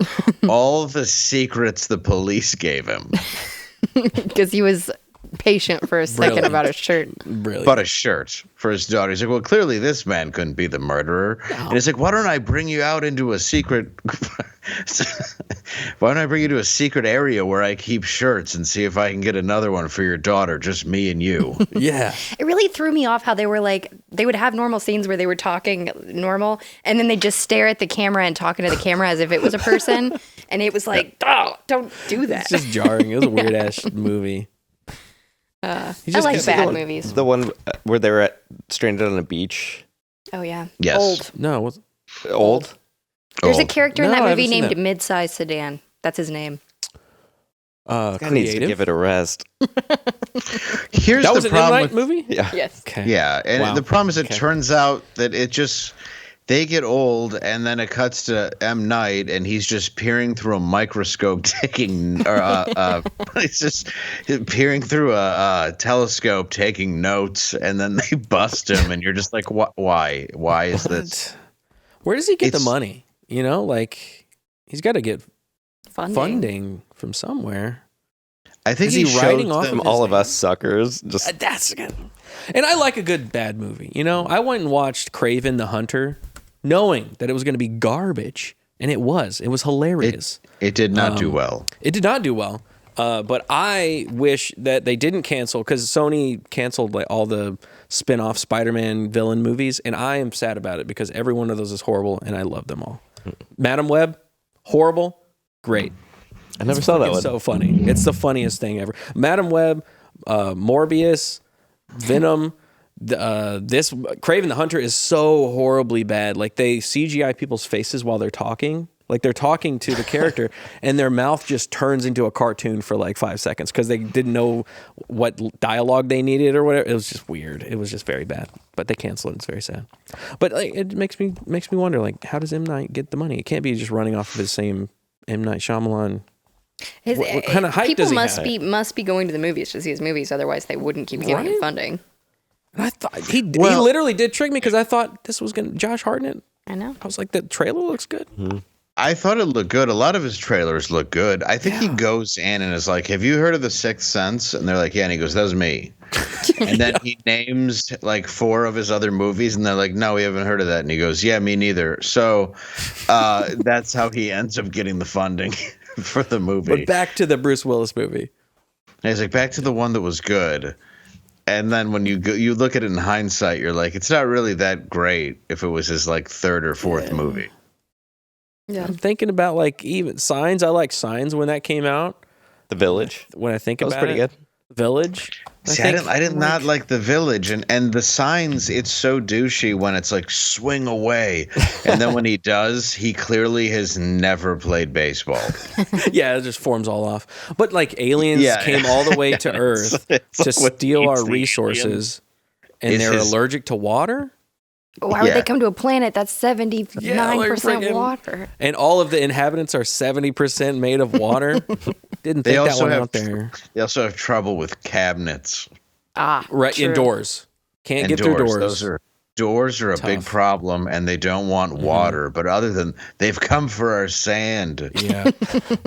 all the secrets the police gave him. Because he was patient for a second Brilliant. about his shirt. Brilliant. Bought a shirt for his daughter. He's like, well, clearly this man couldn't be the murderer. And he's like, why don't I bring you out into a secret? Why don't I bring you to a secret area where I keep shirts and see if I can get another one for your daughter, just me and you. Yeah. It really threw me off how they were like, they would have normal scenes where they were talking normal, and then they just stare at the camera and talking to the camera as if it was a person. And it was like, oh, don't do that. It's just jarring. It was a weird ass movie. I just like gets bad movies. The one where they were stranded on a beach. Oh, yeah. Yes. Old. No, it was Old? There's a Old. character in No, that I movie haven't seen named that. Mid-Size Sedan. That's his name. Guy needs to creative. give it a rest. Here's That was the an M. problem Night with movie? Yeah. Yes. Okay. Yeah, and Wow. the problem is it Okay. turns out that it just they get old, and then it cuts to M. Night, and he's just peering through a microscope, taking, or he's just peering through a telescope, taking notes, and then they bust him, and you're just like, what? Why? Why is this? Where does he get the It's- money? You know, like he's got to get Funding. funding from somewhere. I think Is he showed writing off them- of All of us suckers. Just That's good. And I like a good bad movie. You know, I went and watched Craven the Hunter, knowing that it was going to be garbage, and it was. It was hilarious. It did not do well. It did not do well. But I wish that they didn't cancel, because Sony canceled like all the spin-off Spider-Man villain movies, and I am sad about it because every one of those is horrible, and I love them all. Madam Web, horrible, great. I never saw that It's one. so funny. It's the funniest thing ever. Madam Web, Morbius, Venom. This Craven the Hunter is so horribly bad. Like they CGI people's faces while they're talking. Like they're talking to the character, and their mouth just turns into a cartoon for like 5 seconds because they didn't know what dialogue they needed or whatever. It was just weird. It was just very bad. But they canceled it. It's very sad. But like, it makes me wonder, like, how does M. Night get the money? It can't be just running off of his same M. Night Shyamalan. What kind of hype people does he must have? must be going to the movies to see his movies, otherwise they wouldn't keep giving him Right? funding. And I thought he Well- literally did trick me because I thought this was gonna Josh Hartnett. I know. I was like, the trailer looks good. I thought it looked good. A lot of his trailers look good. I think he goes in and is like, have you heard of The Sixth Sense? And they're like, yeah. And he goes, that was me. And then he names like 4 of his other movies, and they're like, no, we haven't heard of that. And he goes, yeah, me neither. So that's how he ends up getting the funding for the movie. But back to the Bruce Willis movie. And he's like, back to the one that was good. And then when you look at it in hindsight, you're like, it's not really that great if it was his like 3rd or 4th movie. Yeah. I'm thinking about like even Signs. I like Signs when that came out. The Village. When I think That was about pretty it. good. Village. See, I did not like The Village, and the Signs. It's so douchey when it's like swing away, and then when he does, he clearly has never played baseball. Yeah, it just forms all off. But like aliens Yeah. came all the way to Earth it's to like what steal eats our the resources, and It's they're his- allergic to water. Why would Yeah. they come to a planet that's 79% friggin- water? And all of the inhabitants are 70% made of water. Didn't They think that also one have out there. They also have trouble with cabinets Right, true. indoors. Can't and get through doors. Doors are a big Tough. problem, and they don't want water. But other than they've come for our sand. Yeah.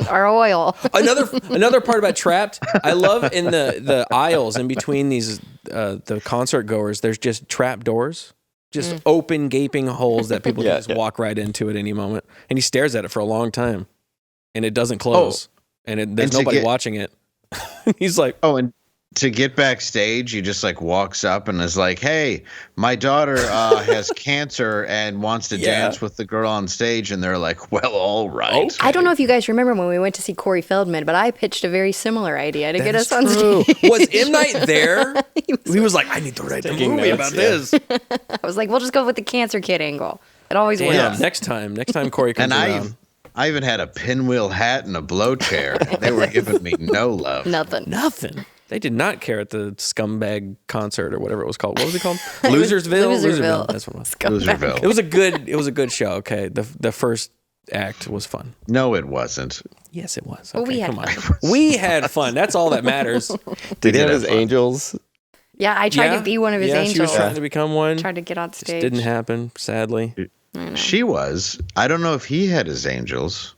Our oil. Another part about Trapped, I love in the aisles in between these the concert goers, there's just trap doors. Just open gaping holes that people can just walk right into at any moment. And he stares at it for a long time. and it doesn't close, there's nobody watching it. He's like, oh, and to get backstage, he just like walks up and is like, "Hey, my daughter has cancer and wants to dance with the girl on stage." And they're like, "Well, all right." Okay. I don't know if you guys remember when we went to see Corey Feldman, but I pitched a very similar idea to get us on stage. Was M. Night there? He was like, "I need to write a movie about this." I was like, we'll just go with the cancer kid angle. It always wins. Next time Corey comes around. I even had a pinwheel hat and a blow chair. They were giving me no love. Nothing. They did not care at the scumbag concert or whatever it was called. What was it called? Losersville. That's what it was. Loserville. It was a good show. Okay, the first act was fun. No, it wasn't. Yes, it was. Well, okay, we had fun. We had fun. That's all that matters. Did he have his angels? Yeah, I tried to be one of his angels. She was trying to become one. Tried to get on stage. Just didn't happen, sadly. She was. I don't know if he had his angels.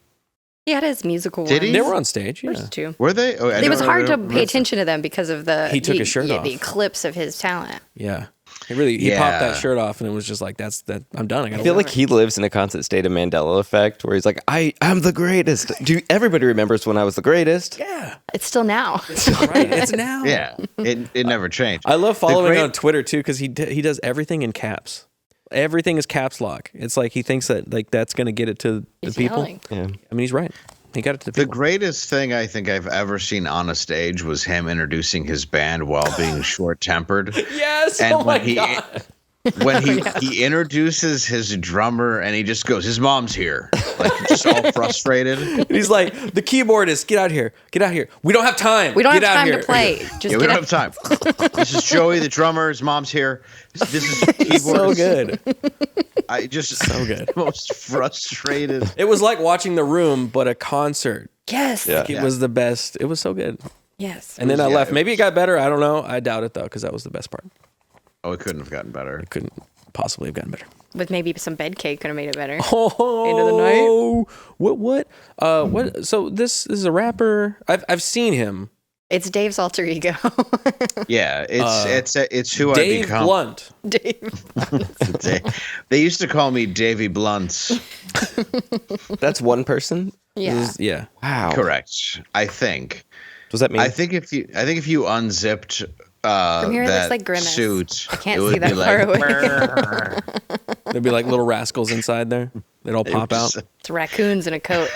He had his musical Did ones. he? They were on stage. Yeah. First two. Were they? Oh, It was hard to pay attention to them because of He took his shirt off. The eclipse of his talent. Yeah. He popped that shirt off, and it was just like, that's that. I'm done. I feel like he lives in a constant state of Mandela effect, where he's like, I'm the greatest. Everybody remembers when I was the greatest. Yeah, it's still now. Right. It's now. Yeah, it never changed. I love following on Twitter too because he does everything in caps. Everything is caps lock. It's like he thinks that like that's going to get it to the people. Yelling. Yeah, I mean he's right. He got it to the people. The greatest thing I think I've ever seen on a stage was him introducing his band while being short-tempered. Yes. And oh my God. When he introduces his drummer and he just goes, his mom's here, like just all frustrated. He's like, the keyboardist, get out here. We don't have time. We don't get have out time here. to play. Just we don't have time. This is Joey, the drummer. His mom's here. This is the keyboardist. So good. So good. Most frustrated. It was like watching The Room, but a concert. Yes. Yeah. It was the best. It was so good. Yes. And then I left. Maybe it got better. I don't know. I doubt it though, because that was the best part. Oh, it couldn't have gotten better. It couldn't possibly have gotten better. With maybe some bed cake could have made it better. Oh, End of the night. What? So this is a rapper. I've seen him. It's Dave's alter ego. Yeah, it's who Dave I become. Blunt. Dave. They used to call me Davy Blunts. That's one person? Yeah. Yeah. Wow. Correct. I think. Does that mean? I think if you unzipped From here, it that looks like Grimace. suit, I can't it would see that be far like, away. There'd be like little rascals inside there. They'd all pop out. It's raccoons in a coat.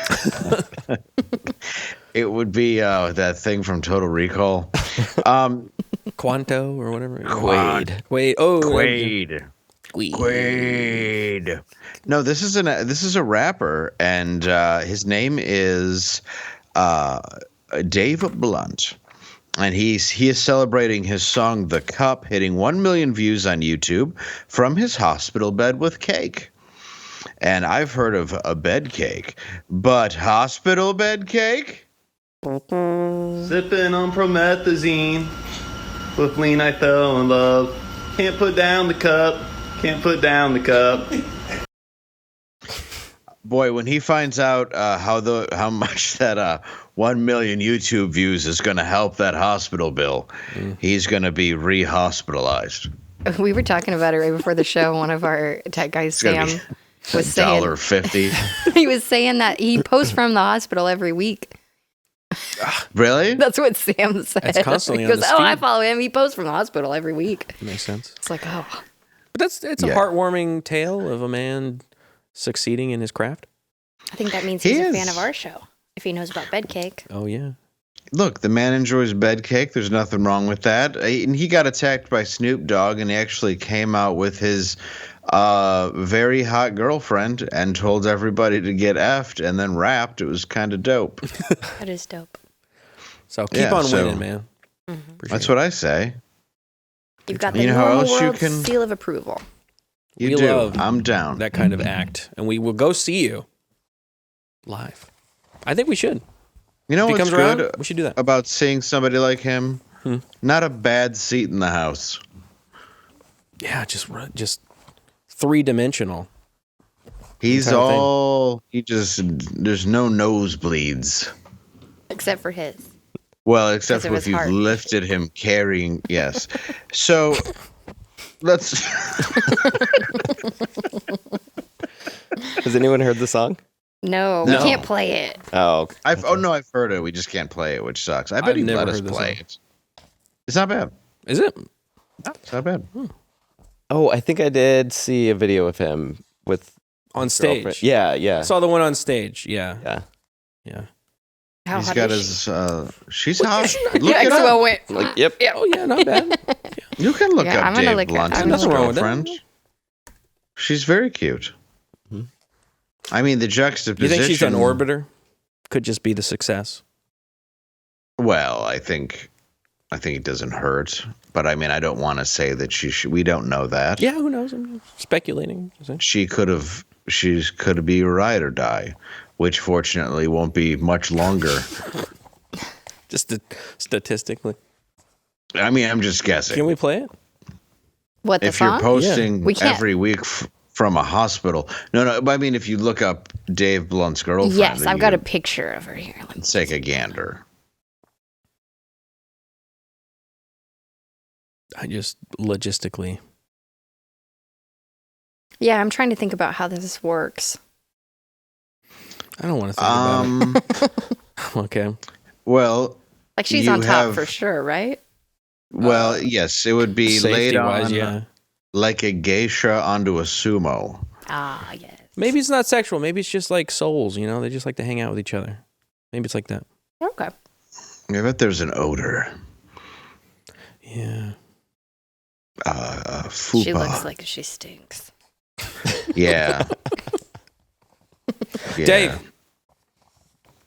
It would be that thing from Total Recall. Quanto or whatever. Quaid. Oh, Quaid. No, this is a rapper, and his name is Dave Blunt. And he is celebrating his song "The Cup" hitting 1 million views on YouTube from his hospital bed with cake. And I've heard of a bed cake, but hospital bed cake? Sipping on promethazine. With lean I fell in love. Can't put down the cup. Can't put down the cup. Boy, when he finds out how much that 1 million YouTube views is going to help that hospital bill, he's going to be re-hospitalized. We were talking about it right before the show. One of our tech guys, Sam, was saying $1.50. he was saying that he posts from the hospital every week. Really? That's what Sam said. It's constantly he on goes, the I feed. follow him. He posts from the hospital every week. Makes sense. It's like, oh. But it's a heartwarming tale of a man succeeding in his craft. I think that means he's a fan of our show. If he knows about bed cake. Oh yeah. Look, the man enjoys bed cake. There's nothing wrong with that. And he got attacked by Snoop Dogg, and he actually came out with his very hot girlfriend and told everybody to get effed and then rapped. It was kind of dope. That is dope. So keep on winning, man. Mm-hmm. That's what I say. You've got the You know how normal else you world can- seal of approval. You We do. love I'm down. that kind of act, and we will go see you live. I think we should. You know If he what's comes around, good we should do that. about seeing somebody like him? Not a bad seat in the house. Yeah, just 3-dimensional. He's kind of thing. all there's no nosebleeds. Except for his. Well, except Because of if his you've heart. lifted him carrying, yes. So let's Has anyone heard the song? No, we can't play it. Oh, I've heard it. We just can't play it, which sucks. I bet I've he'd never let us heard this play one. it. It's not bad. Is it? No, it's not bad. oh, I think I did see a video of him with On stage. girlfriend. Yeah, I saw the one on stage. Yeah. yeah. Yeah. How He's hot got is his. She's hot. Look yeah, it Maxwell up. went. Like, yep. Oh, yeah, not bad. You can look Yeah, up I'm gonna Dave look Blunt at- and his Nothing wrong with that. girlfriend. She's very cute. I mean, the juxtaposition. You think she's an orbiter? Could just be the success. Well, I think it doesn't hurt, but I mean, I don't want to say that she. We don't know that. Yeah, who knows? I'm speculating. She could be ride or die, which fortunately won't be much longer. Just statistically. I mean, I'm just guessing. Can we play it? What, the If you're song? posting We can't. every week from a hospital, no. But I mean, if you look up Dave Blunt's girlfriend, Yes, then I've you got a can picture of her here. Let me- take a gander. I just logistically. Yeah, I'm trying to think about how this works. I don't want to think about it. Okay. Well, Like, she's You on top have- for sure, right? well, yes, it would be laid Safety-wise, on yeah. like a geisha onto a sumo. Ah, yes. Maybe it's not sexual. Maybe it's just like souls, you know? They just like to hang out with each other. Maybe it's like that. Okay. I bet there's an odor. Yeah. Fupa. She looks like she stinks. Yeah. Yeah. Dave.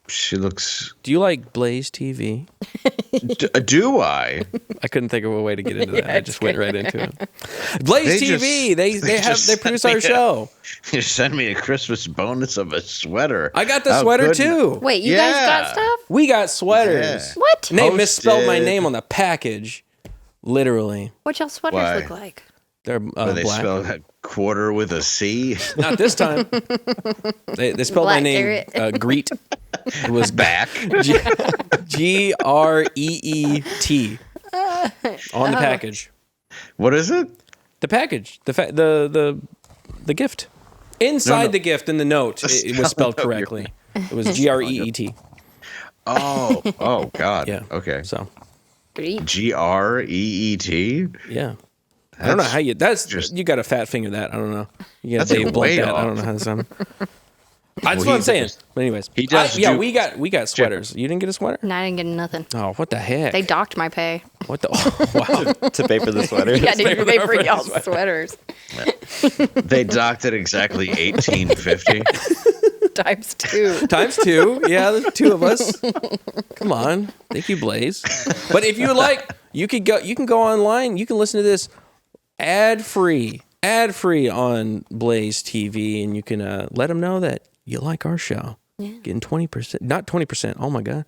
She looks. Do you like Blaze TV? Do I? I couldn't think of a way to get into that. Yeah, I just went right into it. Blaze They TV. just- They produce our show. You send me a Christmas bonus of a sweater. I got the How sweater good- too. Wait, you guys got Yeah. stuff? We got sweaters. Yeah. What? Nate misspelled my Posted. name on the package. Literally. What y'all sweaters Why? look like? They're Where they black. spell a quarter with a C. Not this time. They spelled my Black name Garrett. Greet. It was Back. Greet on the package. What is it? The package. The gift. Inside No. the gift in the note, it was spelled No, you're- correctly. It was Greet. Oh, God. Yeah. Okay. So Great. Greet. yeah. I don't know how you. That's just- you got to fat finger that. I don't know. You got That's Dave a Blunt way that. I off. don't know how to sound. That's Well, what he I'm saying. does- But anyways, he does Yeah, do- we got sweaters. You didn't get a sweater? No, I didn't get nothing. Oh, what the heck? They docked my pay. What the? Oh, wow. To pay for the sweater. Yeah, I didn't pay for for the y'all's sweaters. They docked it exactly $18.50. Times 2. Times 2. Yeah, there's 2 of us. Come on. Thank you, Blaze. But if you would like, you can go online. You can listen to this ad free on Blaze TV, and you can let them know that you like our show. Yeah. Getting 20%, not 20%. Oh my God,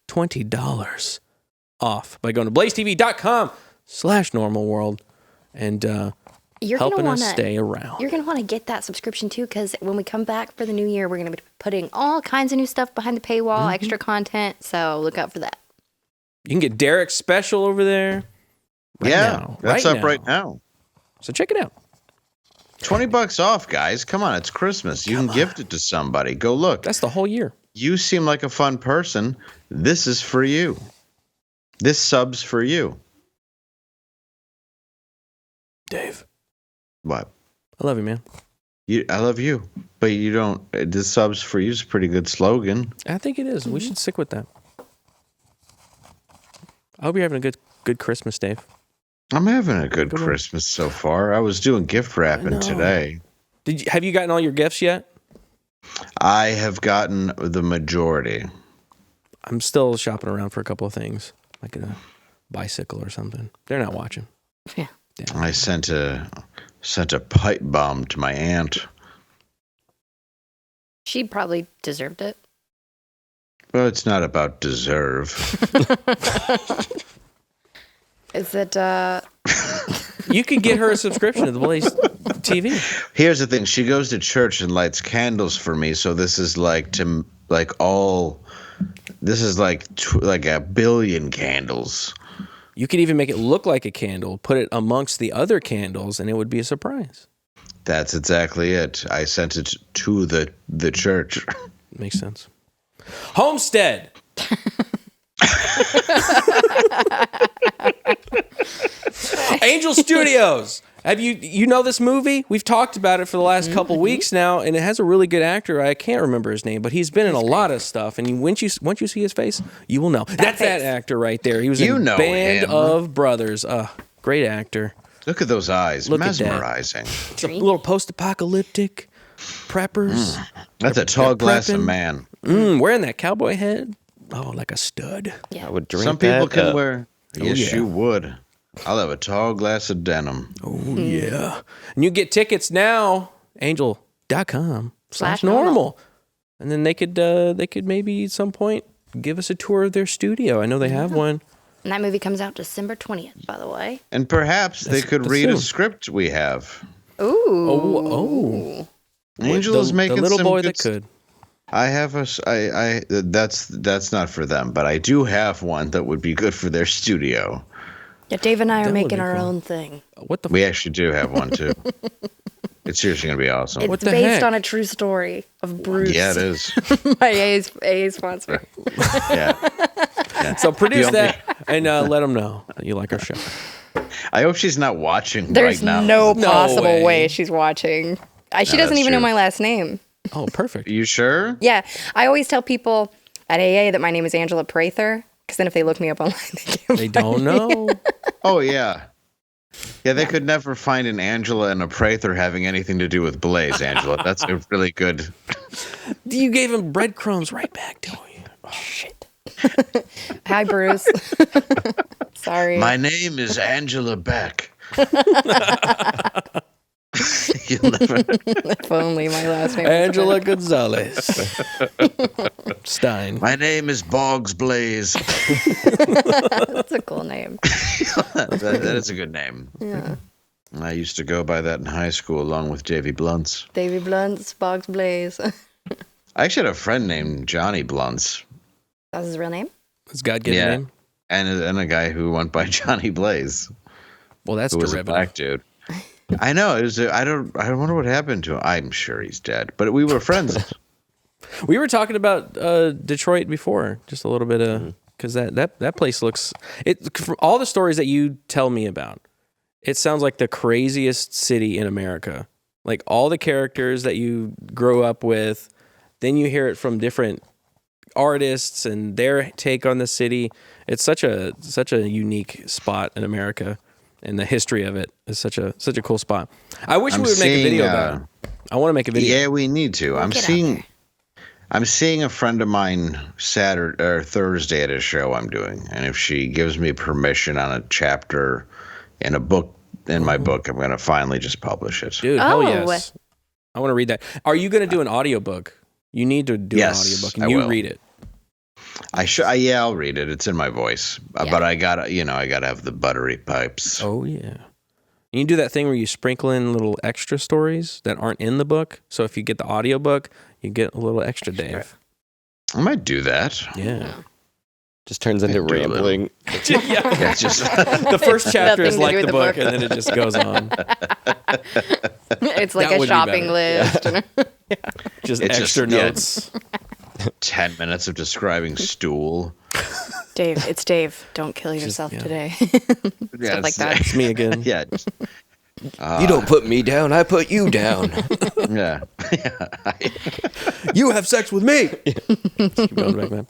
$20 off by going to blazetv.com/normalworld and You're helping gonna us wanna, stay around. You're going to want to get that subscription too, because when we come back for the new year, we're going to be putting all kinds of new stuff behind the paywall, extra content. So look out for that. You can get Derek's special over there. That's up right now. So check it out. $20 off, guys. Come on, it's Christmas. You can gift it to somebody. Go look. That's the whole year. You seem like a fun person. This is for you. This sub's for you. Dave, What? I love you, man. I love you, but you don't. This sub's for you is a pretty good slogan. I think it is. We should stick with that. I hope you're having a good Christmas, Dave. I'm having a good Good one. Christmas so far. I was doing gift I wrapping know. today. Have you gotten all your gifts yet? I have gotten the majority. I'm still shopping around for a couple of things, like a bicycle or something. They're not watching. Yeah. I sent a pipe bomb to my aunt. She probably deserved it. Well, it's not about deserve. Is it, You could get her a subscription to the Blaze TV. Here's the thing: she goes to church and lights candles for me. So this is like This is like a billion candles. You could even make it look like a candle, put it amongst the other candles, and it would be a surprise. That's exactly it. I sent it to the church. makes sense. Homestead. Angel Studios. Have you know this movie? We've talked about it for the last couple weeks now, and it has a really good actor. I can't remember his name, but he's been in a lot of stuff. And once you see his face, you will know. That's that actor right there. He was in Band of Brothers. Great actor. Look at those eyes. Look mesmerizing. At that. It's a little post-apocalyptic preppers. That's a tall glass of man. Wearing that cowboy head. Oh, like a stud. Yeah. I would drink Some people that can up. wear. Yes, you would. I'll have a tall glass of denim. Oh, yeah. And you get tickets now, angel.com/normal. And then they could maybe at some point give us a tour of their studio. I know they have one. And that movie comes out December 20th, by the way. And perhaps they could read a script we have. Ooh. Angel is making the little some boy good that could. I have that's not for them, but I do have one that would be good for their studio. Yeah, Dave and I are That would making be our cool. own thing. What the? We actually do have one too. It's seriously gonna be awesome. It's the based heck? on a true story of Bruce. Yeah, it is. My AA sponsor. Yeah. So produce The only- that and let them know that you like our show. I hope she's not watching There's right now. no No possible way. way she's watching. She doesn't that's even know true. my last name. Oh, perfect. You sure? Yeah, I always tell people at AA that my name is Angela Prather, because then if they look me up online, they can't They find don't know. Oh yeah. Yeah, they could never find an Angela and a Prather having anything to do with Blaze, Angela. That's a really good. You gave him breadcrumbs right back to you. Shit. Hi, Bruce. Sorry. My name is Angela Beck. You'll never. If only my last name was Angela Gonzalez. Stein. My name is Boggs Blaze. That's a cool name. that is a good name. Yeah. I used to go by that in high school along with Davy Blunts. Davy Blunt's Boggs Blaze. I actually had a friend named Johnny Blunts. That's his real name? Does God give a name? And a guy who went by Johnny Blaze. Well, that's Who was a derivative. black dude. I know. It was. I wonder what happened to him. I'm sure he's dead. But we were friends. We were talking about Detroit before, just a little bit of because that place looks. It from all the stories that you tell me about, it sounds like the craziest city in America. Like all the characters that you grow up with, then you hear it from different artists and their take on the city. It's such a unique spot in America. And the history of it is such a cool spot. I wish we would make a video about it. I want to make a video. Yeah, we need to. I'm seeing a friend of mine Saturday or Thursday at a show I'm doing, and if she gives me permission on a chapter in a book in my book, I'm gonna finally just publish it. Dude, hell yes. I want to read that. Are you gonna do an audiobook? You need to do an audiobook and I you will. read it. I should. Yeah, I'll read it. It's in my voice, but I gotta have the buttery pipes. Oh yeah. You do that thing where you sprinkle in little extra stories that aren't in the book. So if you get the audiobook, you get a little extra, Dave. I might do that. Yeah. Just turns into rambling. Yeah, just The first chapter is Nothing to like do the with book, the and then it just goes on. It's like That a would be shopping better. list. Just It's extra just- yeah. notes. 10 minutes of describing stool. Dave, it's Dave. Don't kill yourself today. Yeah, like that. It's me again. Yeah, You don't put me down, I put you down. yeah. You have sex with me. Keep going back, man.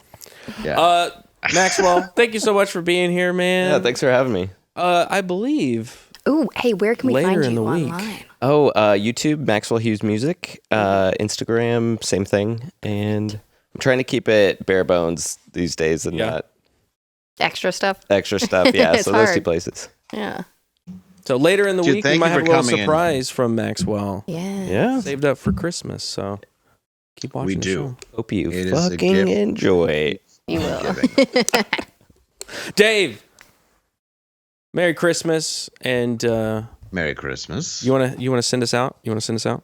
Yeah. Maxwell, thank you so much for being here, man. Yeah, thanks for having me. I believe Ooh, hey, where can we Later find in you the week. online? Oh, YouTube, Maxwell Hughes Music. Instagram, same thing. And I'm trying to keep it bare bones these days and not Extra stuff? extra stuff. Yeah, It's so those two hard. places. Yeah. so. Later in the Dude, week, we thank might you have a for little coming in. surprise from Maxwell. Yeah. Yeah. Saved up for Christmas, so keep watching. We the do. show. Hope you It is a fucking gift. enjoy. You will. Dave, Merry Christmas, and Merry Christmas. you wanna send us out? You wanna send us out?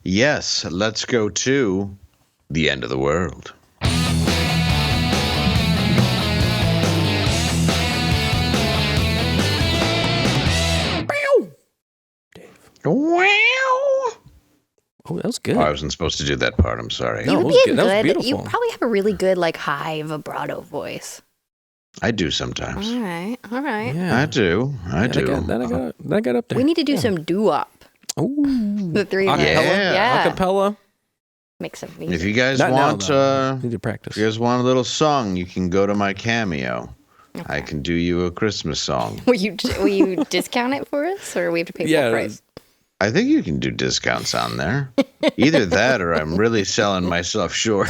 Yes, let's go to the end of the world. Wow. Oh, that was good. Oh, I wasn't supposed to do that part. I'm sorry. No, You it would was be a good. That was good. beautiful. You probably have a really good like high vibrato voice. I do sometimes. All right, all right. Yeah. I do. I do. That got up there. We need to do some doo-wop. Ooh. The three of us. Yeah. Yeah. Acapella. Make some If music. you guys Not now, want, though. Need to practice. if you guys want a little song, you can go to my Cameo. I can do you a Christmas song. Will you discount it for us, or we have to pay full price? I think you can do discounts on there. Either that or I'm really selling myself short.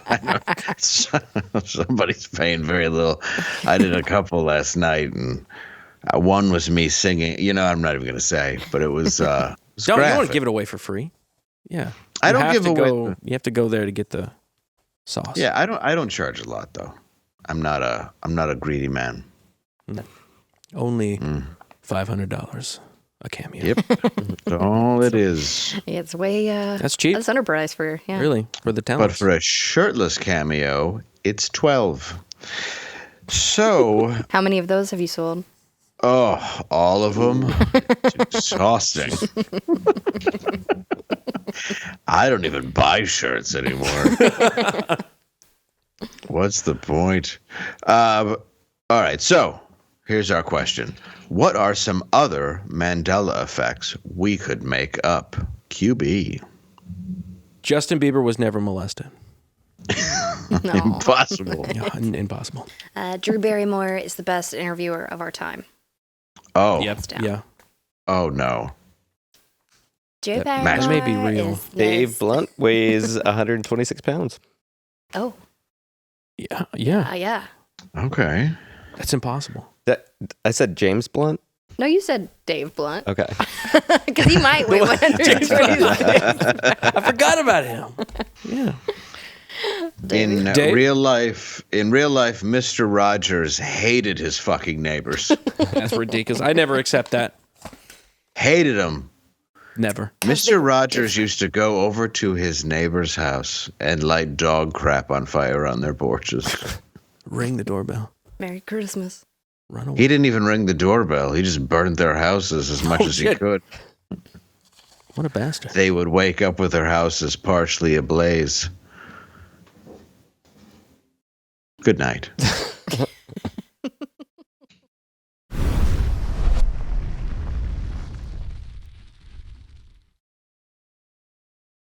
I know somebody's paying very little. I did a couple last night, and one was me singing. I'm not even going to say, but it was. You don't want to give it away for free. Yeah. I don't give away. You have to go there to get the sauce. Yeah, I don't charge a lot though. I'm not a greedy man. Only $500 a cameo. Yep. That's all it is. Yeah, it's way. That's cheap. That's underpriced for Really, for the talent. But for a shirtless cameo, it's 12. So, How many of those have you sold? oh, all of them? It's exhausting. I don't even buy shirts anymore. What's the point? All right, so here's our question. What are some other Mandela effects we could make up? QB. Justin Bieber was never molested. No. Impossible. Yeah, impossible. Drew Barrymore is the best interviewer of our time. Oh. Yep. down. Yeah. Oh, no. Drew That Barrymore may be real. is Dave this- Blunt weighs 126 pounds. Oh, Yeah. Yeah. yeah. Okay. That's impossible. I said James Blunt. No, you said Dave Blunt. Okay. Because he might weigh 126. I forgot about him. Yeah. In Dave? real life, Mr. Rogers hated his fucking neighbors. That's ridiculous. I never accept that. Hated them. Never. Mr. Rogers used to go over to his neighbor's house and light dog crap on fire on their porches. Ring the doorbell. Merry Christmas. Run away. He didn't even ring the doorbell. He just burned their houses as much as he shit. could. What a bastard. They would wake up with their houses partially ablaze. Good night.